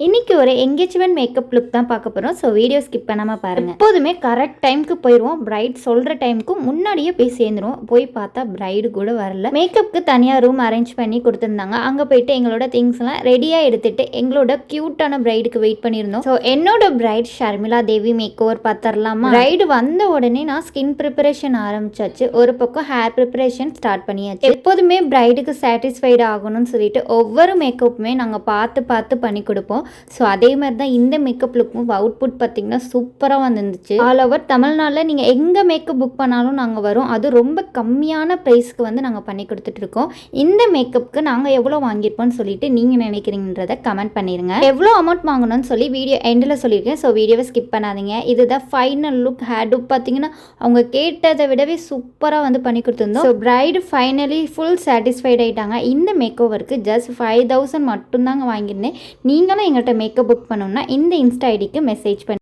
இன்னைக்கு ஒரு engagement makeup look தான் பார்க்க போகிறோம். ஸோ வீடியோ ஸ்கிப் பண்ணாமல் பாருங்கள். எப்போதுமே கரெக்ட் டைமுக்கு போயிடுவோம். பிரைட் சொல்கிற டைமுக்கு முன்னாடியே போய் சேர்ந்துருவோம். போய் பார்த்தா பிரைடு கூட வரல. மேக்கப்புக்கு தனியாக ரூம் அரேஞ்ச் பண்ணி கொடுத்துருந்தாங்க. அங்கே போயிட்டு எங்களோட திங்ஸ்லாம் ரெடியாக எடுத்துட்டு எங்களோட க்யூட்டான பிரைடுக்கு வெயிட் பண்ணியிருந்தோம். ஸோ என்னோட பிரைட் ஷர்மிளா தேவி மேக் ஓவர் பார்த்துடலாமா? பிரைடு வந்த உடனே நான் ஸ்கின் ப்ரிப்பரேஷன் ஆரம்பிச்சாச்சு. ஒரு பக்கம் ஹேர் ப்ரிப்பரேஷன் ஸ்டார்ட் பண்ணியாச்சு. எப்போதுமே பிரைடுக்கு சாட்டிஸ்ஃபைடு ஆகணும்னு சொல்லிட்டு ஒவ்வொரு மேக்கப்புமே நாங்கள் பார்த்து பார்த்து பண்ணி கொடுப்போம். ஸோ அதே மாதிரி தான் இந்த மேக்கப் லுக்கும் அவுட்புட் பார்த்திங்கன்னா சூப்பராக வந்துருந்துச்சு. ஆல் ஓவர் தமிழ்நாட்டில் நீங்கள் எங்கே மேக்கப் புக் பண்ணாலும் நாங்கள் வரோம். அது ரொம்ப கம்மியான ப்ரைஸ்க்கு வந்து நாங்கள் பண்ணி கொடுத்துட்ருக்கோம். இந்த மேக்கப்புக்கு நாங்கள் எவ்வளோ வாங்கியிருப்போம்னு சொல்லிட்டு நீங்கள் நினைக்கிறீங்கன்றதை கமெண்ட் பண்ணிடுங்க. எவ்வளோ அமௌண்ட் வாங்கணும்னு சொல்லி வீடியோ எண்டில் சொல்லியிருக்கேன். ஸோ வீடியோவை ஸ்கிப் பண்ணாதீங்க. இதுதான் ஃபைனல் லுக். ஹேர் லுக் பார்த்தீங்கன்னா அவங்க கேட்டதை விடவே சூப்பராக வந்து பண்ணி கொடுத்துருந்தோம். So bride finally full satisfied ஆகிட்டாங்க. இந்த மேக் ஓவருக்கு ஜஸ்ட் 5000 மட்டும்தாங்க வாங்கியிருந்தேன். நீங்களும் எங்கள்கிட்ட மேக்கப் புக் பண்ணணும்னா இந்த இன்ஸ்டா ஐடிக்கு மெசேஜ் பண்ணி